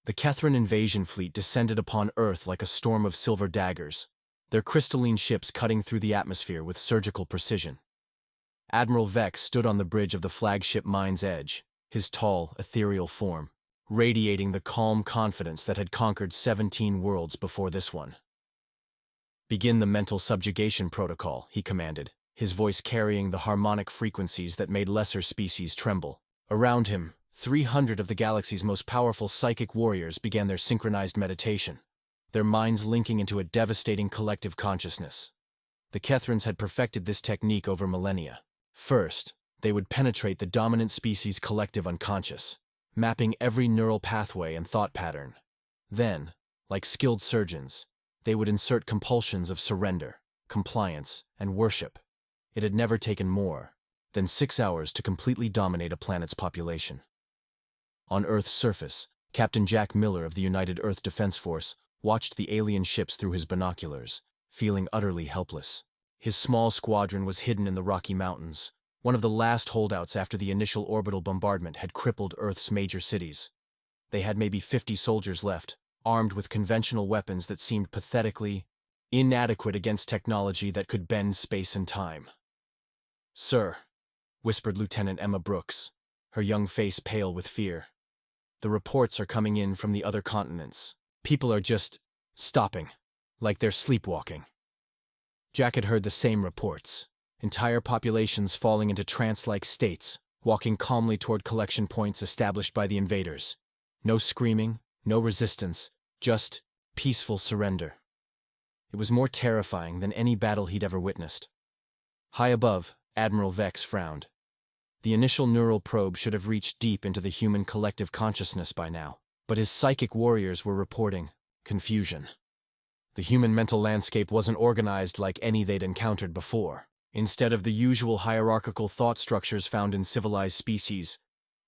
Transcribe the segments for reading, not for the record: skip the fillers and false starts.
The Kethran invasion fleet descended upon Earth like a storm of silver daggers, their crystalline ships cutting through the atmosphere with surgical precision. Admiral Vex stood on the bridge of the flagship Mind's Edge, his tall, ethereal form, radiating the calm confidence that had conquered 17 worlds before this one. "Begin the mental subjugation protocol," he commanded, his voice carrying the harmonic frequencies that made lesser species tremble. Around him, 300 of the galaxy's most powerful psychic warriors began their synchronized meditation, their minds linking into a devastating collective consciousness. The Kethrans had perfected this technique over millennia. First, they would penetrate the dominant species' collective unconscious, mapping every neural pathway and thought pattern. Then, like skilled surgeons, they would insert compulsions of surrender, compliance, and worship. It had never taken more than 6 hours to completely dominate a planet's population. On Earth's surface, Captain Jack Miller of the United Earth Defense Force watched the alien ships through his binoculars, feeling utterly helpless. His small squadron was hidden in the Rocky Mountains, one of the last holdouts after the initial orbital bombardment had crippled Earth's major cities. They had maybe 50 soldiers left, armed with conventional weapons that seemed pathetically inadequate against technology that could bend space and time. "Sir," whispered Lieutenant Emma Brooks, her young face pale with fear. "The reports are coming in from the other continents. People are just stopping, like they're sleepwalking." Jack had heard the same reports. Entire populations falling into trance-like states, walking calmly toward collection points established by the invaders. No screaming, no resistance, just peaceful surrender. It was more terrifying than any battle he'd ever witnessed. High above, Admiral Vex frowned. The initial neural probe should have reached deep into the human collective consciousness by now, but his psychic warriors were reporting confusion. The human mental landscape wasn't organized like any they'd encountered before. Instead of the usual hierarchical thought structures found in civilized species,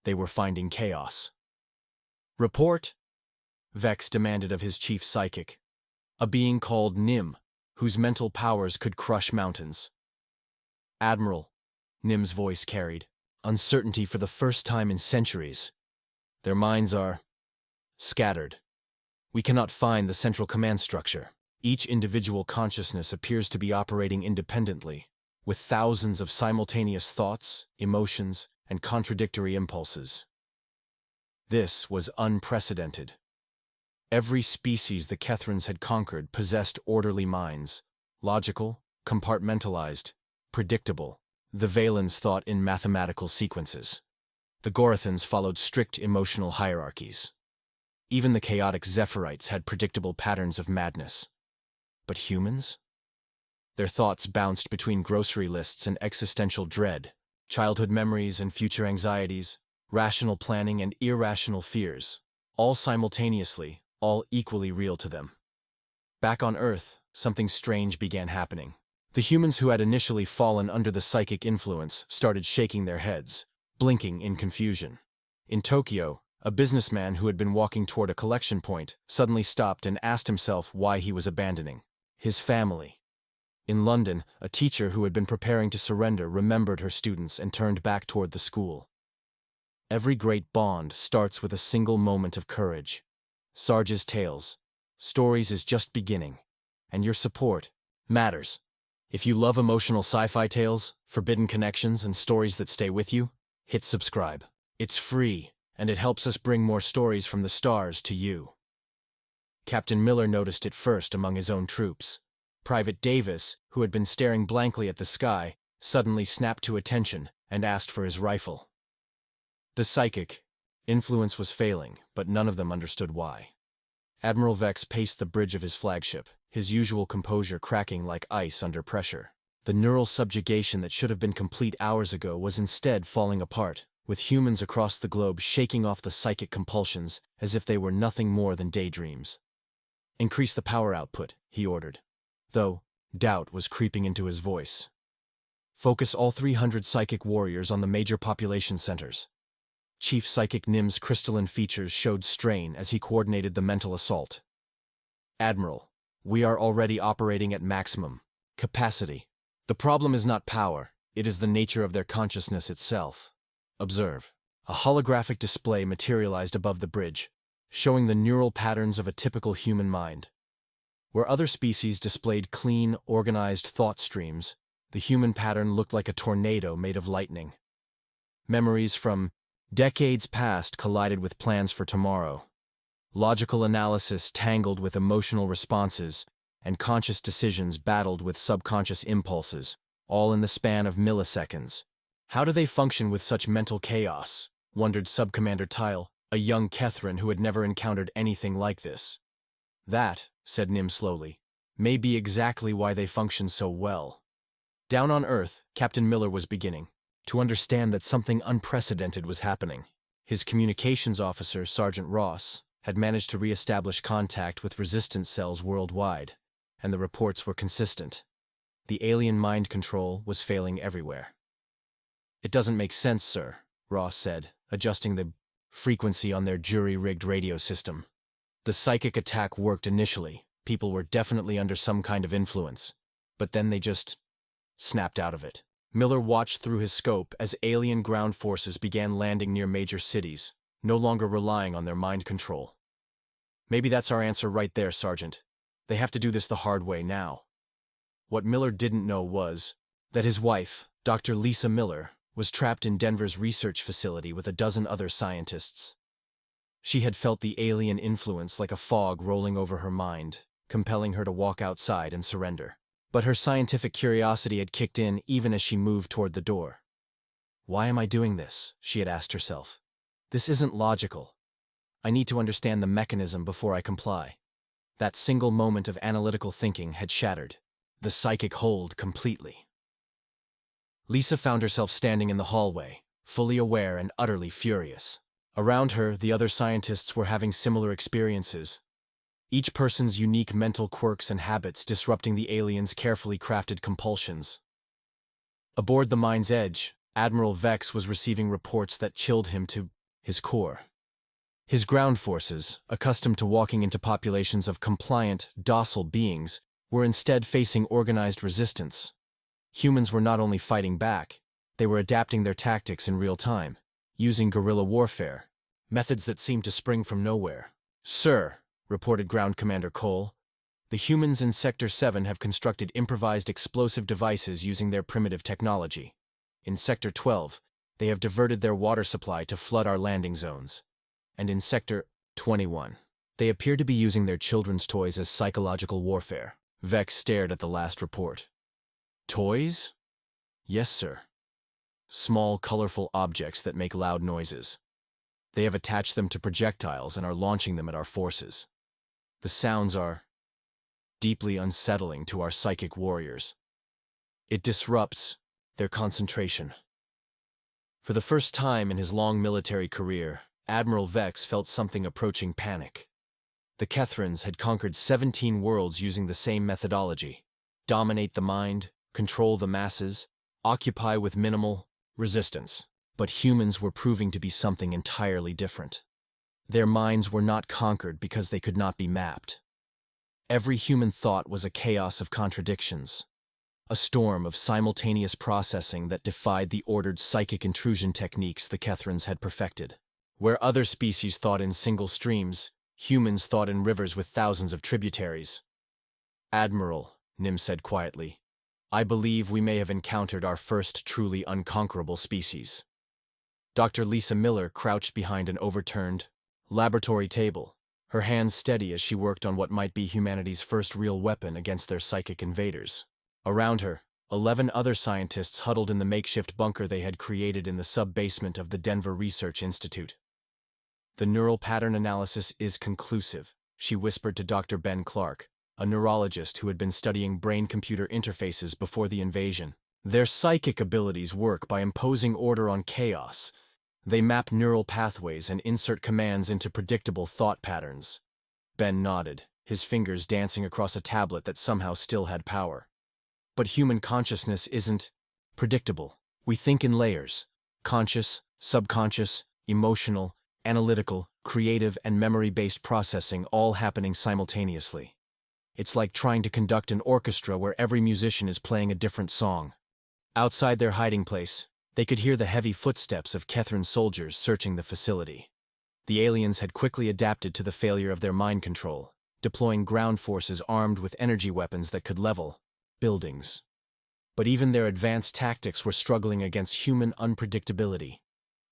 they were finding chaos. "Report," Vex demanded of his chief psychic, a being called Nim, whose mental powers could crush mountains. "Admiral," Nim's voice carried, uncertainty for the first time in centuries. "Their minds are scattered. We cannot find the central command structure. Each individual consciousness appears to be operating independently, with thousands of simultaneous thoughts, emotions, and contradictory impulses." This was unprecedented. Every species the Kethrans had conquered possessed orderly minds, logical, compartmentalized, predictable. The Valens thought in mathematical sequences. The Gorathans followed strict emotional hierarchies. Even the chaotic Zephyrite had predictable patterns of madness. But humans? Their thoughts bounced between grocery lists and existential dread, childhood memories and future anxieties, rational planning and irrational fears, all simultaneously, all equally real to them. Back on Earth, something strange began happening. The humans who had initially fallen under the psychic influence started shaking their heads, blinking in confusion. In Tokyo, a businessman who had been walking toward a collection point suddenly stopped and asked himself why he was abandoning his family. In London, a teacher who had been preparing to surrender remembered her students and turned back toward the school. Every great bond starts with a single moment of courage. Sarge's Tales, Stories is just beginning, and your support matters. If you love emotional sci-fi tales, forbidden connections, and stories that stay with you, hit subscribe. It's free, and it helps us bring more stories from the stars to you. Captain Miller noticed it first among his own troops. Private Davis, who had been staring blankly at the sky, suddenly snapped to attention and asked for his rifle. The psychic influence was failing, but none of them understood why. Admiral Vex paced the bridge of his flagship, his usual composure cracking like ice under pressure. The neural subjugation that should have been complete hours ago was instead falling apart, with humans across the globe shaking off the psychic compulsions as if they were nothing more than daydreams. "Increase the power output," he ordered, though doubt was creeping into his voice. "Focus all 300 psychic warriors on the major population centers." Chief Psychic Nim's crystalline features showed strain as he coordinated the mental assault. "Admiral, we are already operating at maximum capacity. The problem is not power, it is the nature of their consciousness itself. Observe." A holographic display materialized above the bridge, showing the neural patterns of a typical human mind. Where other species displayed clean, organized thought streams, the human pattern looked like a tornado made of lightning. Memories from decades past collided with plans for tomorrow. Logical analysis tangled with emotional responses, and conscious decisions battled with subconscious impulses, all in the span of milliseconds. How do they function with such mental chaos? Wondered Subcommander Tile, a young Kethran who had never encountered anything like this. That, said Nim slowly, may be exactly why they function so well. Down on Earth, Captain Miller was beginning to understand that something unprecedented was happening. His communications officer, Sergeant Ross, had managed to re-establish contact with resistance cells worldwide, and the reports were consistent. The alien mind control was failing everywhere. It doesn't make sense, sir, Ross said, adjusting the frequency on their jury-rigged radio system. The psychic attack worked initially. People were definitely under some kind of influence. But then they just snapped out of it. Miller watched through his scope as alien ground forces began landing near major cities, no longer relying on their mind control. Maybe that's our answer right there, Sergeant. They have to do this the hard way now. What Miller didn't know was that his wife, Dr. Lisa Miller, was trapped in Denver's research facility with a dozen other scientists. She had felt the alien influence like a fog rolling over her mind, compelling her to walk outside and surrender. But her scientific curiosity had kicked in even as she moved toward the door. Why am I doing this? She had asked herself. This isn't logical. I need to understand the mechanism before I comply. That single moment of analytical thinking had shattered the psychic hold completely. Lisa found herself standing in the hallway, fully aware and utterly furious. Around her, the other scientists were having similar experiences, each person's unique mental quirks and habits disrupting the aliens' carefully crafted compulsions. Aboard the Mind's Edge, Admiral Vex was receiving reports that chilled him to his core. His ground forces, accustomed to walking into populations of compliant, docile beings, were instead facing organized resistance. Humans were not only fighting back, they were adapting their tactics in real time, using guerrilla warfare, methods that seemed to spring from nowhere. Sir, reported Ground Commander Cole, the humans in Sector 7 have constructed improvised explosive devices using their primitive technology. In Sector 12, they have diverted their water supply to flood our landing zones. And in Sector 21, they appear to be using their children's toys as psychological warfare. Vex stared at the last report. Toys? Yes, sir. Small, colorful objects that make loud noises. They have attached them to projectiles and are launching them at our forces. The sounds are deeply unsettling to our psychic warriors. It disrupts their concentration. For the first time in his long military career, Admiral Vex felt something approaching panic. The Kethrans had conquered 17 worlds using the same methodology. Dominate the mind, control the masses, occupy with minimal resistance. But humans were proving to be something entirely different. Their minds were not conquered because they could not be mapped. Every human thought was a chaos of contradictions, a storm of simultaneous processing that defied the ordered psychic intrusion techniques the Kethrans had perfected. Where other species thought in single streams, humans thought in rivers with thousands of tributaries. Admiral, Nim said quietly, I believe we may have encountered our first truly unconquerable species. Dr. Lisa Miller crouched behind an overturned laboratory table, her hands steady as she worked on what might be humanity's first real weapon against their psychic invaders. Around her, 11 other scientists huddled in the makeshift bunker they had created in the sub-basement of the Denver Research Institute. The neural pattern analysis is conclusive, she whispered to Dr. Ben Clark, a neurologist who had been studying brain-computer interfaces before the invasion. Their psychic abilities work by imposing order on chaos. They map neural pathways and insert commands into predictable thought patterns. Ben nodded, his fingers dancing across a tablet that somehow still had power. But human consciousness isn't predictable. We think in layers: conscious, subconscious, emotional, analytical, creative, and memory-based processing all happening simultaneously. It's like trying to conduct an orchestra where every musician is playing a different song. Outside their hiding place, they could hear the heavy footsteps of Kethran soldiers searching the facility. The aliens had quickly adapted to the failure of their mind control, deploying ground forces armed with energy weapons that could level buildings. But even their advanced tactics were struggling against human unpredictability.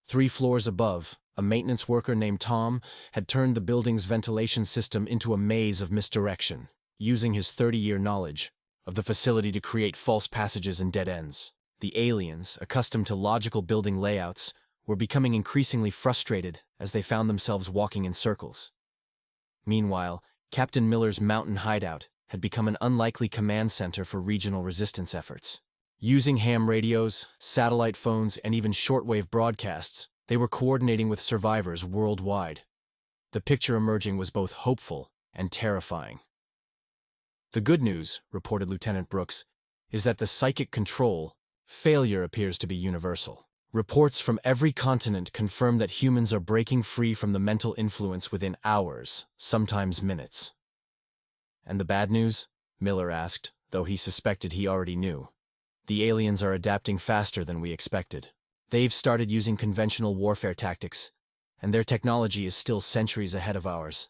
3 floors above, a maintenance worker named Tom had turned the building's ventilation system into a maze of misdirection, using his 30-year knowledge of the facility to create false passages and dead ends. The aliens, accustomed to logical building layouts, were becoming increasingly frustrated as they found themselves walking in circles. Meanwhile, Captain Miller's mountain hideout had become an unlikely command center for regional resistance efforts. Using ham radios, satellite phones, and even shortwave broadcasts, they were coordinating with survivors worldwide. The picture emerging was both hopeful and terrifying. The good news, reported Lieutenant Brooks, is that the psychic control failure appears to be universal. Reports from every continent confirm that humans are breaking free from the mental influence within hours, sometimes minutes. And the bad news? Miller asked, though he suspected he already knew. The aliens are adapting faster than we expected. They've started using conventional warfare tactics, and their technology is still centuries ahead of ours.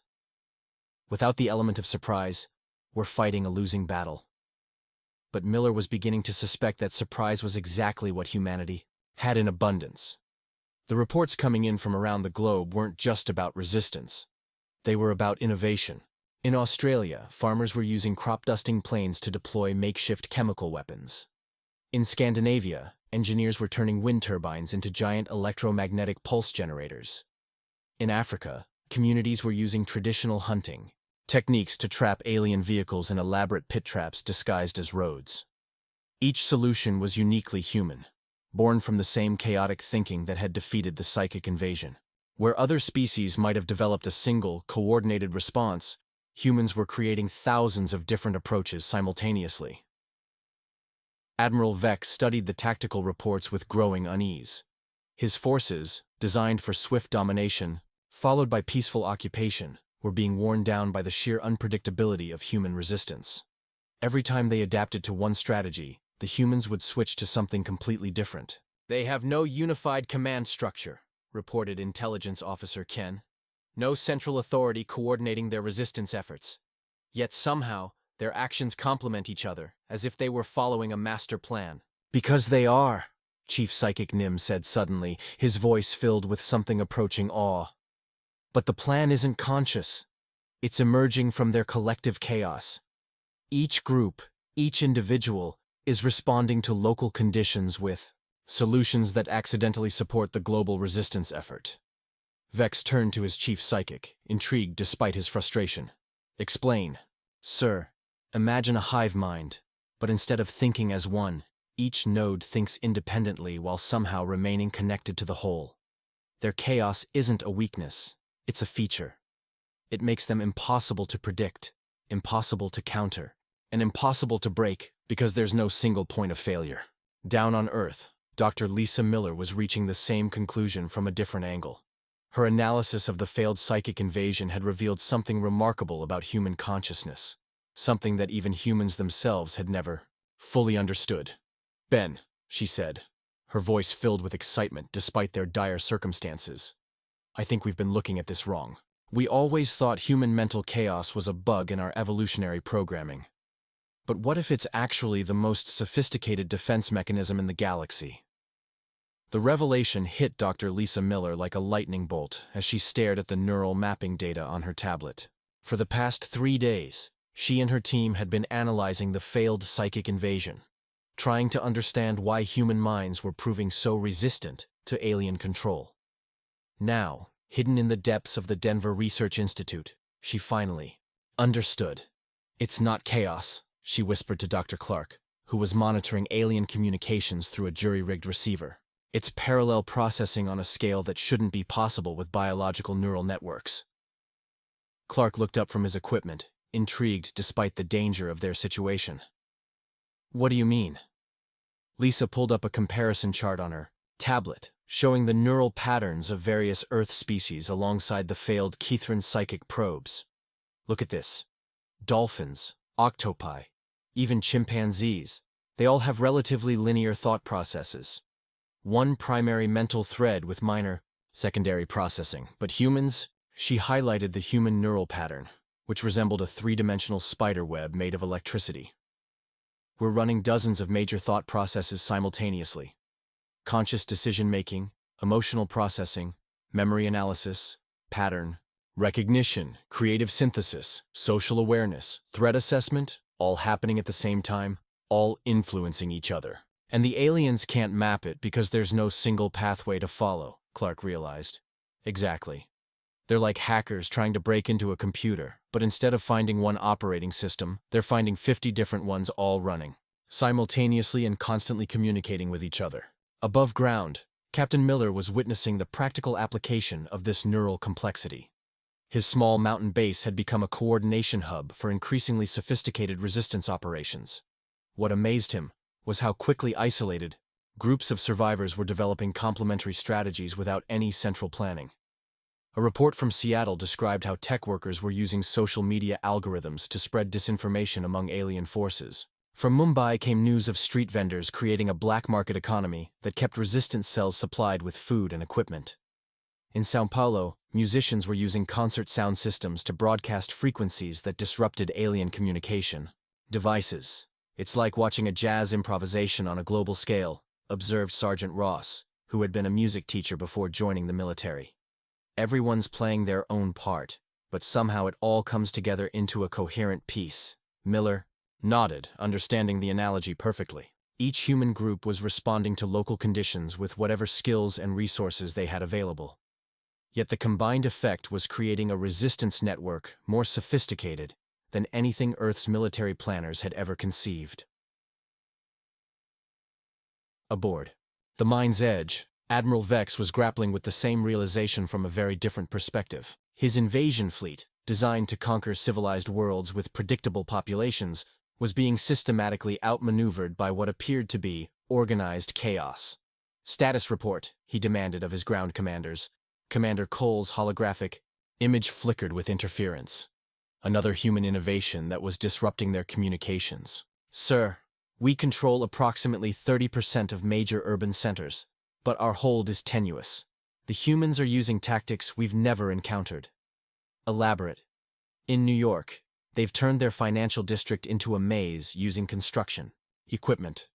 Without the element of surprise, we're fighting a losing battle. But Miller was beginning to suspect that surprise was exactly what humanity had in abundance. The reports coming in from around the globe weren't just about resistance. They were about innovation. In Australia, farmers were using crop-dusting planes to deploy makeshift chemical weapons. In Scandinavia, engineers were turning wind turbines into giant electromagnetic pulse generators. In Africa, communities were using traditional hunting techniques to trap alien vehicles in elaborate pit traps disguised as roads. Each solution was uniquely human, born from the same chaotic thinking that had defeated the psychic invasion. Where other species might have developed a single, coordinated response, humans were creating thousands of different approaches simultaneously. Admiral Vex studied the tactical reports with growing unease. His forces, designed for swift domination, followed by peaceful occupation, were being worn down by the sheer unpredictability of human resistance. Every time they adapted to one strategy, the humans would switch to something completely different. "They have no unified command structure," reported Intelligence Officer Ken. "No central authority coordinating their resistance efforts. Yet somehow, their actions complement each other, as if they were following a master plan." "Because they are," Chief Psychic Nim said suddenly, his voice filled with something approaching awe. "But the plan isn't conscious. It's emerging from their collective chaos. Each group, each individual, is responding to local conditions with solutions that accidentally support the global resistance effort." Vex turned to his chief psychic, intrigued despite his frustration. "Explain." "Sir, imagine a hive mind, but instead of thinking as one, each node thinks independently while somehow remaining connected to the whole. Their chaos isn't a weakness, it's a feature. It makes them impossible to predict, impossible to counter, and impossible to break because there's no single point of failure." Down on Earth, Dr. Lisa Miller was reaching the same conclusion from a different angle. Her analysis of the failed psychic invasion had revealed something remarkable about human consciousness, something that even humans themselves had never fully understood. "Ben," she said, her voice filled with excitement despite their dire circumstances, "I think we've been looking at this wrong. We always thought human mental chaos was a bug in our evolutionary programming. But what if it's actually the most sophisticated defense mechanism in the galaxy?" The revelation hit Dr. Lisa Miller like a lightning bolt as she stared at the neural mapping data on her tablet. For the past 3 days, she and her team had been analyzing the failed psychic invasion, trying to understand why human minds were proving so resistant to alien control. Now, hidden in the depths of the Denver Research Institute, she finally understood. "It's not chaos," she whispered to Dr. Clark, who was monitoring alien communications through a jury-rigged receiver. "It's parallel processing on a scale that shouldn't be possible with biological neural networks." Clark looked up from his equipment, intrigued despite the danger of their situation. "What do you mean?" Lisa pulled up a comparison chart on her tablet, showing the neural patterns of various Earth species alongside the failed Kithran psychic probes. "Look at this. Dolphins, octopi, even chimpanzees, they all have relatively linear thought processes. One primary mental thread with minor secondary processing. But humans? She highlighted the human neural pattern, which resembled a three-dimensional spider web made of electricity. We're running dozens of major thought processes simultaneously. Conscious decision-making, emotional processing, memory analysis, pattern recognition, creative synthesis, social awareness, threat assessment, all happening at the same time, all influencing each other. And the aliens can't map it because there's no single pathway to follow, Clark realized. Exactly. They're like hackers trying to break into a computer, but instead of finding one operating system, they're finding 50 different ones all running, simultaneously and constantly communicating with each other. Above ground, Captain Miller was witnessing the practical application of this neural complexity. His small mountain base had become a coordination hub for increasingly sophisticated resistance operations. What amazed him was how quickly isolated groups of survivors were developing complementary strategies without any central planning. A report from Seattle described how tech workers were using social media algorithms to spread disinformation among alien forces. From Mumbai came news of street vendors creating a black market economy that kept resistance cells supplied with food and equipment. In São Paulo, musicians were using concert sound systems to broadcast frequencies that disrupted alien communication devices. It's like watching a jazz improvisation on a global scale, observed Sergeant Ross, who had been a music teacher before joining the military. Everyone's playing their own part, but somehow it all comes together into a coherent piece. Miller nodded, understanding the analogy perfectly. Each human group was responding to local conditions with whatever skills and resources they had available. Yet the combined effect was creating a resistance network more sophisticated than anything Earth's military planners had ever conceived. Aboard the Mind's Edge, Admiral Vex was grappling with the same realization from a very different perspective. His invasion fleet, designed to conquer civilized worlds with predictable populations, was being systematically outmaneuvered by what appeared to be organized chaos. Status report, he demanded of his ground commanders. Commander Cole's holographic image flickered with interference. Another human innovation that was disrupting their communications. Sir, we control approximately 30% of major urban centers, but our hold is tenuous. The humans are using tactics we've never encountered. Elaborate. In New York, they've turned their financial district into a maze using construction equipment.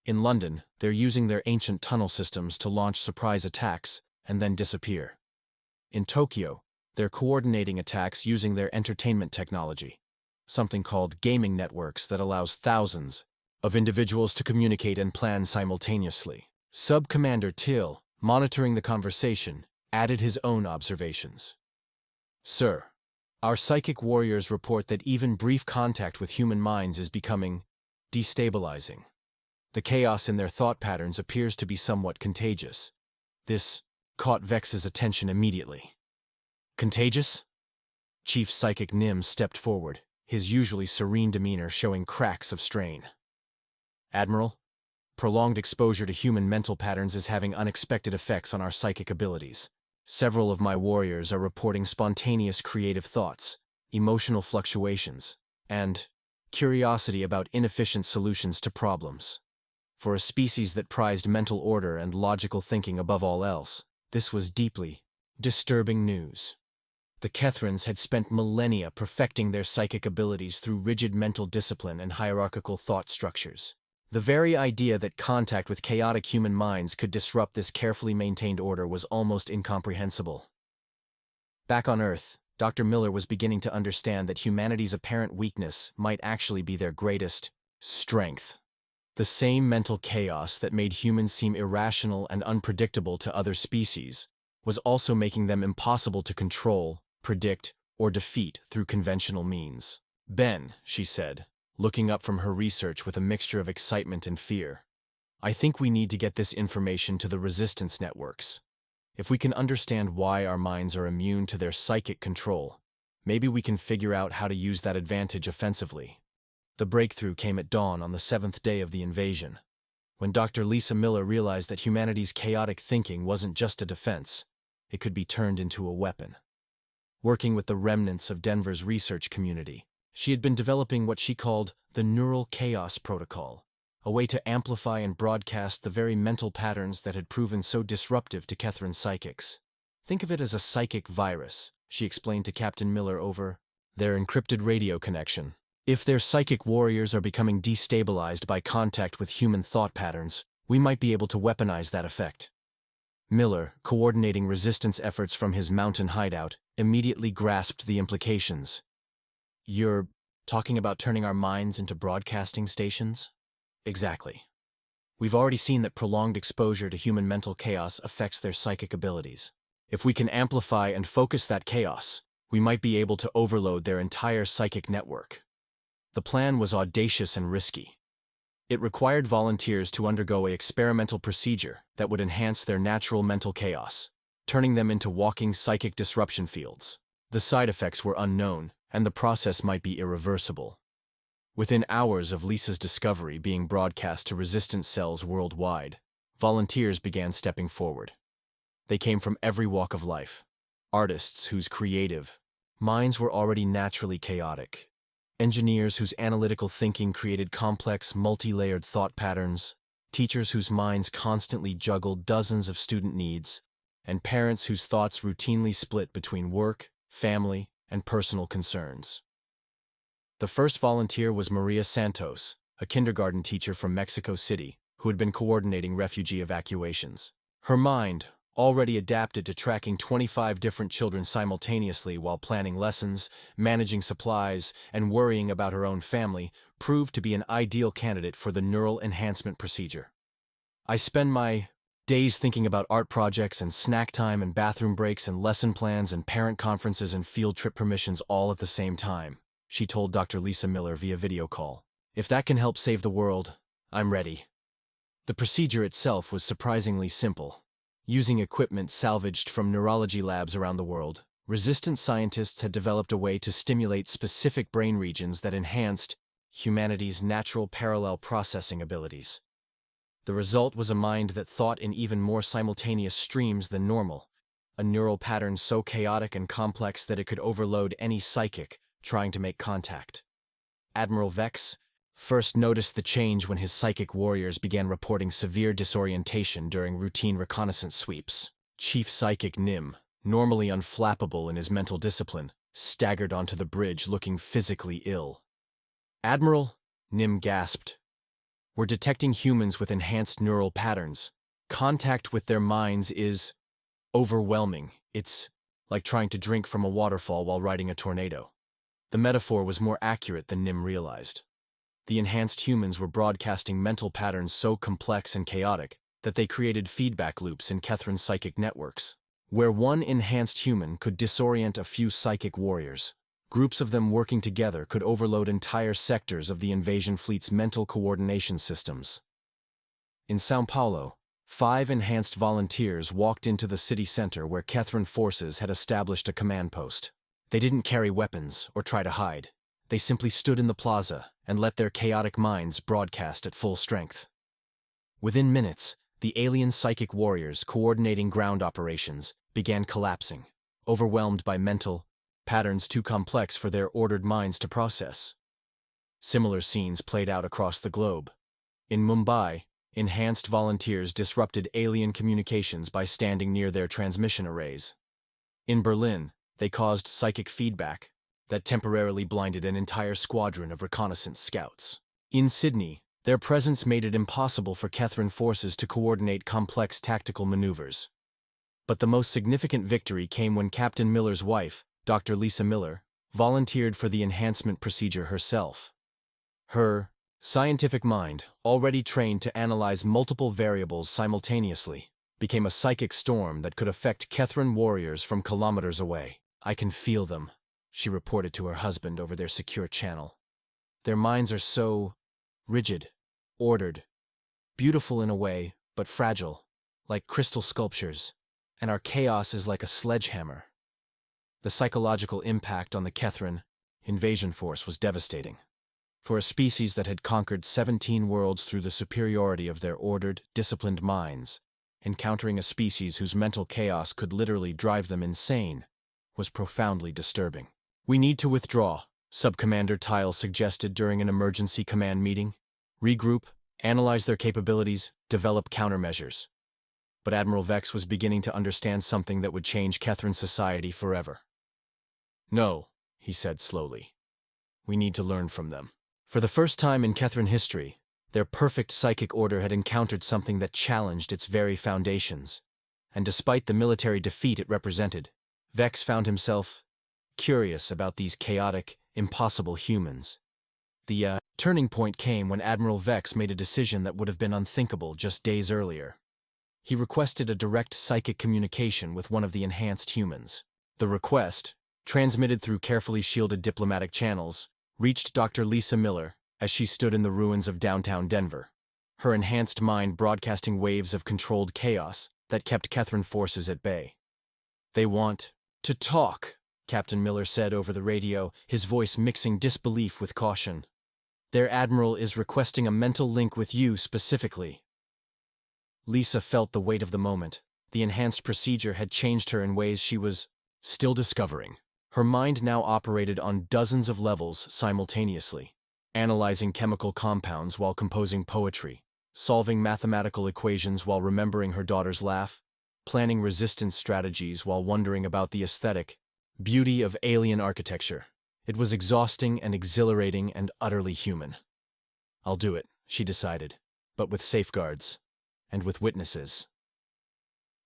In London, they're using their ancient tunnel systems to launch surprise attacks and then disappear. In Tokyo, they're coordinating attacks using their entertainment technology, something called gaming networks that allows thousands of individuals to communicate and plan simultaneously. Sub-Commander Till, monitoring the conversation, added his own observations. Sir, our psychic warriors report that even brief contact with human minds is becoming destabilizing. The chaos in their thought patterns appears to be somewhat contagious. This caught Vex's attention immediately. Contagious? Chief Psychic Nim stepped forward, his usually serene demeanor showing cracks of strain. Admiral, prolonged exposure to human mental patterns is having unexpected effects on our psychic abilities. Several of my warriors are reporting spontaneous creative thoughts, emotional fluctuations, and curiosity about inefficient solutions to problems. For a species that prized mental order and logical thinking above all else, this was deeply disturbing news. The Kethrans had spent millennia perfecting their psychic abilities through rigid mental discipline and hierarchical thought structures. The very idea that contact with chaotic human minds could disrupt this carefully maintained order was almost incomprehensible. Back on Earth, Dr. Miller was beginning to understand that humanity's apparent weakness might actually be their greatest strength. The same mental chaos that made humans seem irrational and unpredictable to other species was also making them impossible to control, predict, or defeat through conventional means. Ben, she said, looking up from her research with a mixture of excitement and fear, I think we need to get this information to the resistance networks. If we can understand why our minds are immune to their psychic control, maybe we can figure out how to use that advantage offensively. The breakthrough came at dawn on the 7th day of the invasion, when Dr. Lisa Miller realized that humanity's chaotic thinking wasn't just a defense, it could be turned into a weapon. Working with the remnants of Denver's research community, she had been developing what she called the Neural Chaos Protocol, a way to amplify and broadcast the very mental patterns that had proven so disruptive to Kethran psychics. Think of it as a psychic virus, she explained to Captain Miller over their encrypted radio connection. If their psychic warriors are becoming destabilized by contact with human thought patterns, we might be able to weaponize that effect. Miller, coordinating resistance efforts from his mountain hideout, immediately grasped the implications. You're talking about turning our minds into broadcasting stations? Exactly. We've already seen that prolonged exposure to human mental chaos affects their psychic abilities. If we can amplify and focus that chaos, we might be able to overload their entire psychic network. The plan was audacious and risky. It required volunteers to undergo an experimental procedure that would enhance their natural mental chaos, turning them into walking psychic disruption fields. The side effects were unknown, and the process might be irreversible. Within hours of Lisa's discovery being broadcast to resistance cells worldwide, volunteers began stepping forward. They came from every walk of life. Artists whose creative minds were already naturally chaotic. Engineers whose analytical thinking created complex, multi-layered thought patterns. Teachers whose minds constantly juggled dozens of student needs. And parents whose thoughts routinely split between work, family, and personal concerns. The first volunteer was Maria Santos, a kindergarten teacher from Mexico City, who had been coordinating refugee evacuations. Her mind, already adapted to tracking 25 different children simultaneously while planning lessons, managing supplies, and worrying about her own family, proved to be an ideal candidate for the neural enhancement procedure. I spend my days thinking about art projects and snack time and bathroom breaks and lesson plans and parent conferences and field trip permissions all at the same time, she told Dr. Lisa Miller via video call. If that can help save the world, I'm ready. The procedure itself was surprisingly simple. Using equipment salvaged from neurology labs around the world, resistance scientists had developed a way to stimulate specific brain regions that enhanced humanity's natural parallel processing abilities. The result was a mind that thought in even more simultaneous streams than normal, a neural pattern so chaotic and complex that it could overload any psychic trying to make contact. Admiral Vex first noticed the change when his psychic warriors began reporting severe disorientation during routine reconnaissance sweeps. Chief Psychic Nim, normally unflappable in his mental discipline, staggered onto the bridge looking physically ill. Admiral, Nim gasped. We're detecting humans with enhanced neural patterns. Contact with their minds is overwhelming. It's like trying to drink from a waterfall while riding a tornado. The metaphor was more accurate than Nim realized. The enhanced humans were broadcasting mental patterns so complex and chaotic that they created feedback loops in Kethrin's psychic networks. Where one enhanced human could disorient a few psychic warriors, groups of them working together could overload entire sectors of the invasion fleet's mental coordination systems. In São Paulo, 5 enhanced volunteers walked into the city center where Kethrin forces had established a command post. They didn't carry weapons or try to hide. They simply stood in the plaza and let their chaotic minds broadcast at full strength. Within minutes, the alien psychic warriors coordinating ground operations began collapsing, overwhelmed by mental patterns too complex for their ordered minds to process. Similar scenes played out across the globe. In Mumbai, enhanced volunteers disrupted alien communications by standing near their transmission arrays. In Berlin, they caused psychic feedback that temporarily blinded an entire squadron of reconnaissance scouts. In Sydney, their presence made it impossible for Kethrin forces to coordinate complex tactical maneuvers. But the most significant victory came when Captain Miller's wife, Dr. Lisa Miller, volunteered for the enhancement procedure herself. Her scientific mind, already trained to analyze multiple variables simultaneously, became a psychic storm that could affect Kethrin warriors from kilometers away. I can feel them, she reported to her husband over their secure channel. Their minds are so rigid, ordered, beautiful in a way, but fragile, like crystal sculptures, and our chaos is like a sledgehammer. The psychological impact on the Kethrin invasion force was devastating. For a species that had conquered 17 worlds through the superiority of their ordered, disciplined minds, encountering a species whose mental chaos could literally drive them insane was profoundly disturbing. We need to withdraw, Subcommander Tile suggested during an emergency command meeting. Regroup, analyze their capabilities, develop countermeasures. But Admiral Vex was beginning to understand something that would change Catherine's society forever. "No," he said slowly. "We need to learn from them." For the first time in Catherine history, their perfect psychic order had encountered something that challenged its very foundations. And despite the military defeat it represented, Vex found himself curious about these chaotic, impossible humans. The turning point came when Admiral Vex made a decision that would have been unthinkable just days earlier. He requested a direct psychic communication with one of the enhanced humans. The request, transmitted through carefully shielded diplomatic channels, reached Dr. Lisa Miller as she stood in the ruins of downtown Denver, her enhanced mind broadcasting waves of controlled chaos that kept Catherine forces at bay. "They want to talk," Captain Miller said over the radio, his voice mixing disbelief with caution. "Their admiral is requesting a mental link with you specifically." Lisa felt the weight of the moment. The enhanced procedure had changed her in ways she was still discovering. Her mind now operated on dozens of levels simultaneously, analyzing chemical compounds while composing poetry, solving mathematical equations while remembering her daughter's laugh, planning resistance strategies while wondering about the aesthetic beauty of alien architecture. It was exhausting and exhilarating and utterly human. "I'll do it," she decided, "but with safeguards. And with witnesses."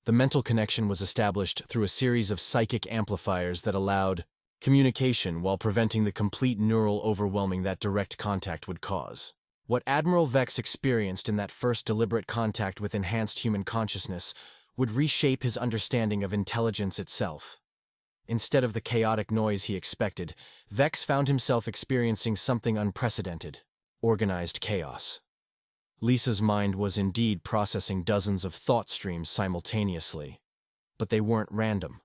The mental connection was established through a series of psychic amplifiers that allowed communication while preventing the complete neural overwhelming that direct contact would cause. What Admiral Vex experienced in that first deliberate contact with enhanced human consciousness would reshape his understanding of intelligence itself. Instead of the chaotic noise he expected, Vex found himself experiencing something unprecedented: organized chaos. Lisa's mind was indeed processing dozens of thought streams simultaneously. But they weren't random.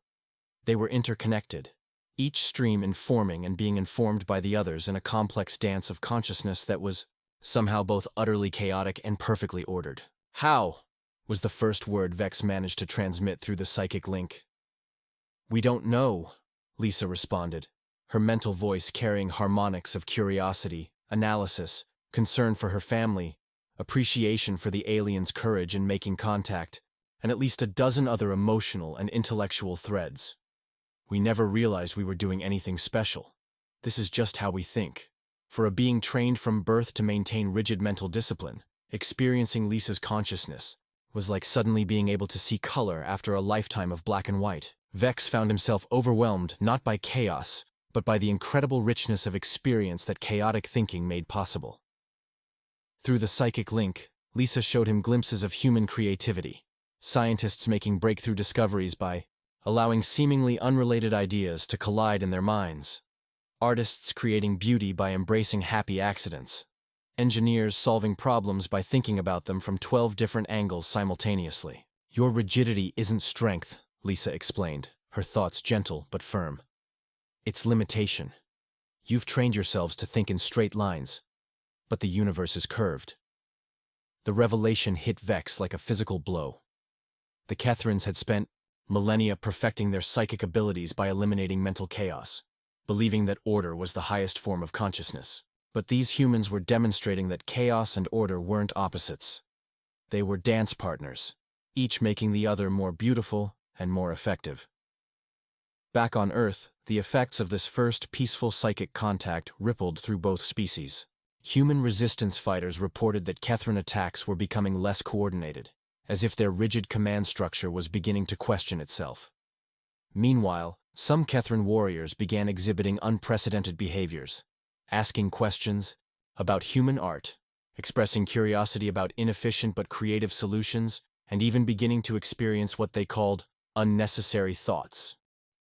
They were interconnected, each stream informing and being informed by the others in a complex dance of consciousness that was somehow both utterly chaotic and perfectly ordered. "How?" was the first word Vex managed to transmit through the psychic link. "We don't know," Lisa responded, her mental voice carrying harmonics of curiosity, analysis, concern for her family, appreciation for the aliens' courage in making contact, and at least a dozen other emotional and intellectual threads. "We never realized we were doing anything special. This is just how we think." For a being trained from birth to maintain rigid mental discipline, experiencing Lisa's consciousness was like suddenly being able to see color after a lifetime of black and white. Vex found himself overwhelmed not by chaos, but by the incredible richness of experience that chaotic thinking made possible. Through the psychic link, Lisa showed him glimpses of human creativity, scientists making breakthrough discoveries by allowing seemingly unrelated ideas to collide in their minds, artists creating beauty by embracing happy accidents, engineers solving problems by thinking about them from 12 different angles simultaneously. "Your rigidity isn't strength," Lisa explained, her thoughts gentle but firm. "It's limitation. You've trained yourselves to think in straight lines, but the universe is curved." The revelation hit Vex like a physical blow. The Catherines had spent millennia perfecting their psychic abilities by eliminating mental chaos, believing that order was the highest form of consciousness. But these humans were demonstrating that chaos and order weren't opposites. They were dance partners, each making the other more beautiful and more effective. Back on Earth, the effects of this first peaceful psychic contact rippled through both species. Human resistance fighters reported that Catherine attacks were becoming less coordinated, as if their rigid command structure was beginning to question itself. Meanwhile, some Catherine warriors began exhibiting unprecedented behaviors, asking questions about human art, expressing curiosity about inefficient but creative solutions, and even beginning to experience what they called unnecessary thoughts.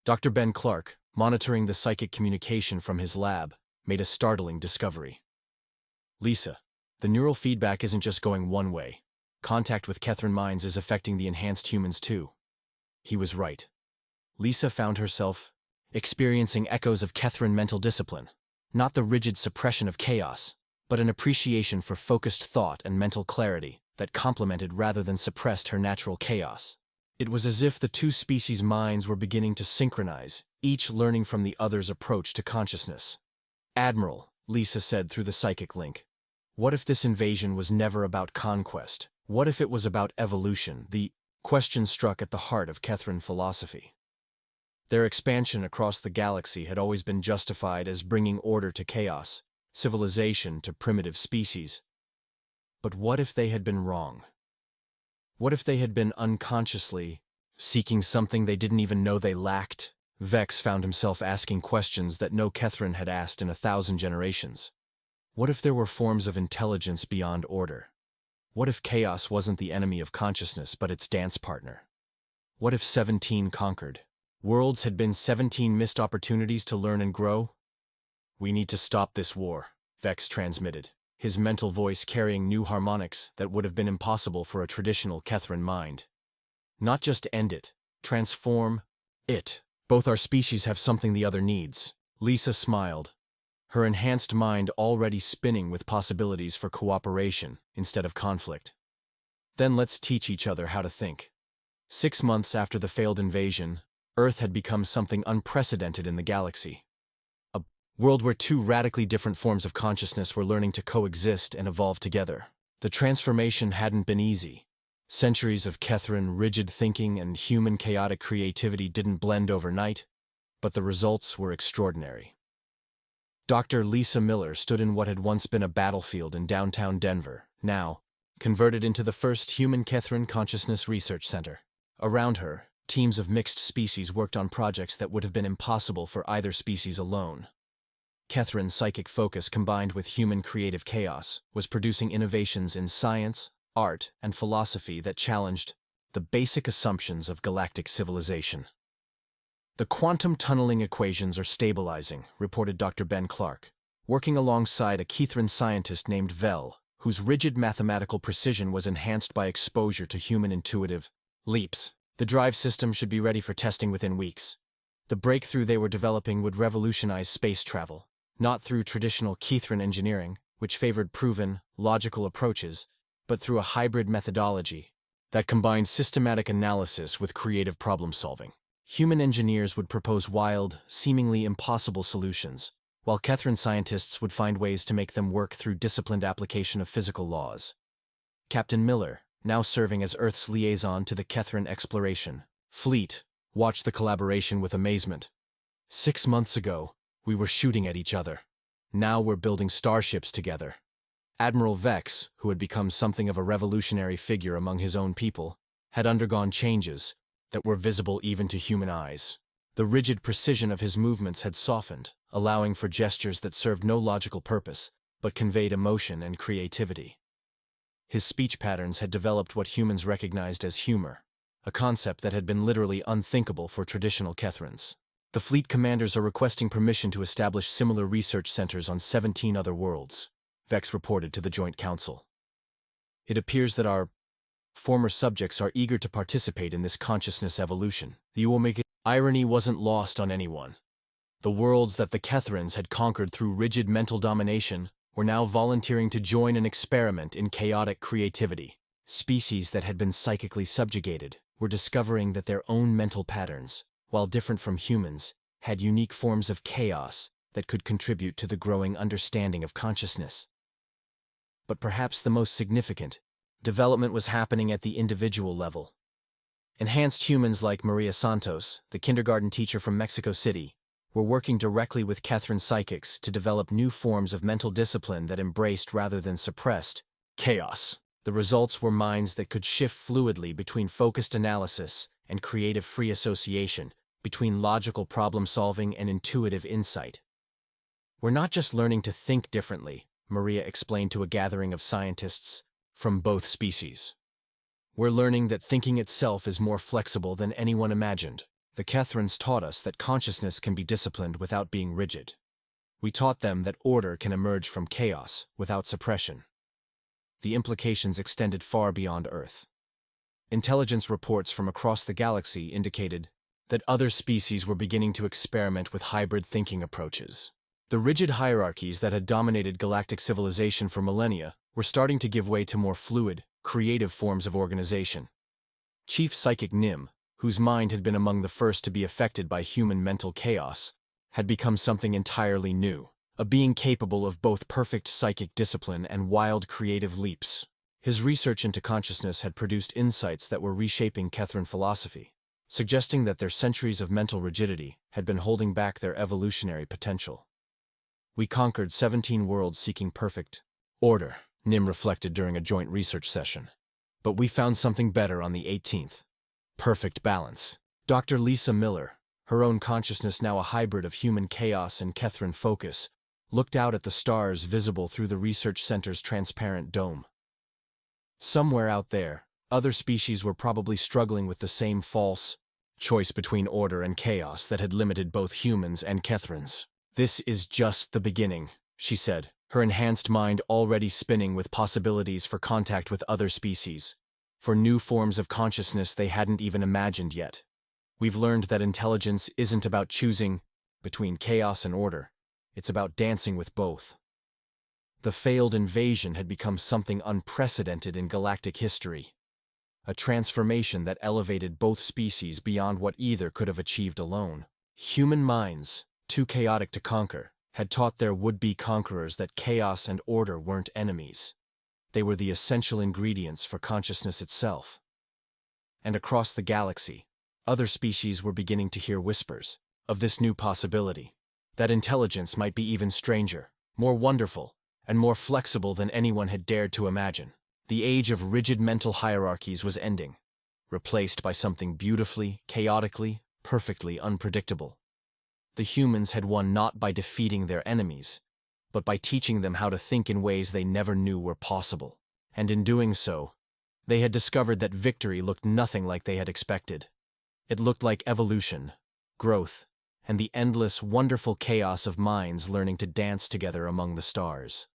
Dr. Ben Clark, monitoring the psychic communication from his lab, made a startling discovery. "Lisa, the neural feedback isn't just going one way. Contact with Catherine minds is affecting the enhanced humans too." He was right. Lisa found herself experiencing echoes of Catherine mental discipline, not the rigid suppression of chaos, but an appreciation for focused thought and mental clarity that complemented rather than suppressed her natural chaos. It was as if the two species' minds were beginning to synchronize, each learning from the other's approach to consciousness. "Admiral," Lisa said through the psychic link, "what if this invasion was never about conquest? What if it was about evolution, the Questions struck at the heart of Kethran philosophy. Their expansion across the galaxy had always been justified as bringing order to chaos, civilization to primitive species. But what if they had been wrong? What if they had been unconsciously seeking something they didn't even know they lacked? Vex found himself asking questions that no Kethran had asked in 1,000 generations. What if there were forms of intelligence beyond order? What if chaos wasn't the enemy of consciousness but its dance partner? What if 17 conquered worlds had been 17 missed opportunities to learn and grow? "We need to stop this war," Vex transmitted, his mental voice carrying new harmonics that would have been impossible for a traditional Kethran mind. "Not just end it, transform it. Both our species have something the other needs." Lisa smiled, her enhanced mind already spinning with possibilities for cooperation instead of conflict. "Then let's teach each other how to think." 6 months after the failed invasion, Earth had become something unprecedented in the galaxy. A world where two radically different forms of consciousness were learning to coexist and evolve together. The transformation hadn't been easy. Centuries of Kethran rigid thinking and human chaotic creativity didn't blend overnight, but the results were extraordinary. Dr. Lisa Miller stood in what had once been a battlefield in downtown Denver, now converted into the first human Kethran Consciousness Research Center. Around her, teams of mixed species worked on projects that would have been impossible for either species alone. Kethran's psychic focus combined with human creative chaos was producing innovations in science, art, and philosophy that challenged the basic assumptions of galactic civilization. "The quantum tunneling equations are stabilizing," reported Dr. Ben Clark, working alongside a Kethran scientist named Vel, whose rigid mathematical precision was enhanced by exposure to human intuitive leaps. "The drive system should be ready for testing within weeks." The breakthrough they were developing would revolutionize space travel, not through traditional Kethran engineering, which favored proven, logical approaches, but through a hybrid methodology that combined systematic analysis with creative problem-solving. Human engineers would propose wild, seemingly impossible solutions, while Kethran scientists would find ways to make them work through disciplined application of physical laws. Captain Miller, now serving as Earth's liaison to the Kethran exploration fleet, watched the collaboration with amazement. 6 months ago, we were shooting at each other. Now we're building starships together. Admiral Vex, who had become something of a revolutionary figure among his own people, had undergone changes that were visible even to human eyes. The rigid precision of his movements had softened, allowing for gestures that served no logical purpose, but conveyed emotion and creativity. His speech patterns had developed what humans recognized as humor, a concept that had been literally unthinkable for traditional Kethrans. "The fleet commanders are requesting permission to establish similar research centers on 17 other worlds," Vex reported to the Joint Council. "It appears that our former subjects are eager to participate in this consciousness evolution." The Omega irony wasn't lost on anyone. The worlds that the Kethrans had conquered through rigid mental domination were now volunteering to join an experiment in chaotic creativity. Species that had been psychically subjugated were discovering that their own mental patterns, while different from humans, had unique forms of chaos that could contribute to the growing understanding of consciousness. But perhaps the most significant development was happening at the individual level. Enhanced humans like Maria Santos, the kindergarten teacher from Mexico City, were working directly with Kethran psychics to develop new forms of mental discipline that embraced rather than suppressed chaos. The results were minds that could shift fluidly between focused analysis and creative free association, between logical problem-solving and intuitive insight. "We're not just learning to think differently," Maria explained to a gathering of scientists from both species. "We're learning that thinking itself is more flexible than anyone imagined. The Kethrans taught us that consciousness can be disciplined without being rigid. We taught them that order can emerge from chaos without suppression." The implications extended far beyond Earth. Intelligence reports from across the galaxy indicated that other species were beginning to experiment with hybrid thinking approaches. The rigid hierarchies that had dominated galactic civilization for millennia were starting to give way to more fluid, creative forms of organization. Chief Psychic Nim, whose mind had been among the first to be affected by human mental chaos, had become something entirely new, a being capable of both perfect psychic discipline and wild creative leaps. His research into consciousness had produced insights that were reshaping Kethran philosophy, suggesting that their centuries of mental rigidity had been holding back their evolutionary potential. We conquered 17 worlds seeking perfect order, Nim reflected during a joint research session. But we found something better on the 18th. Perfect balance. Dr. Lisa Miller, her own consciousness now a hybrid of human chaos and Kethran focus, looked out at the stars visible through the research center's transparent dome. Somewhere out there, other species were probably struggling with the same false choice between order and chaos that had limited both humans and Kethrans. "This is just the beginning," she said, her enhanced mind already spinning with possibilities for contact with other species, for new forms of consciousness they hadn't even imagined yet. "We've learned that intelligence isn't about choosing between chaos and order. It's about dancing with both." The failed invasion had become something unprecedented in galactic history, a transformation that elevated both species beyond what either could have achieved alone. Human minds, too chaotic to conquer, had taught their would-be conquerors that chaos and order weren't enemies. They were the essential ingredients for consciousness itself. And across the galaxy, other species were beginning to hear whispers of this new possibility, that intelligence might be even stranger, more wonderful, and more flexible than anyone had dared to imagine. The age of rigid mental hierarchies was ending, replaced by something beautifully, chaotically, perfectly unpredictable. The humans had won not by defeating their enemies, but by teaching them how to think in ways they never knew were possible. And in doing so, they had discovered that victory looked nothing like they had expected. It looked like evolution, growth, and the endless, wonderful chaos of minds learning to dance together among the stars.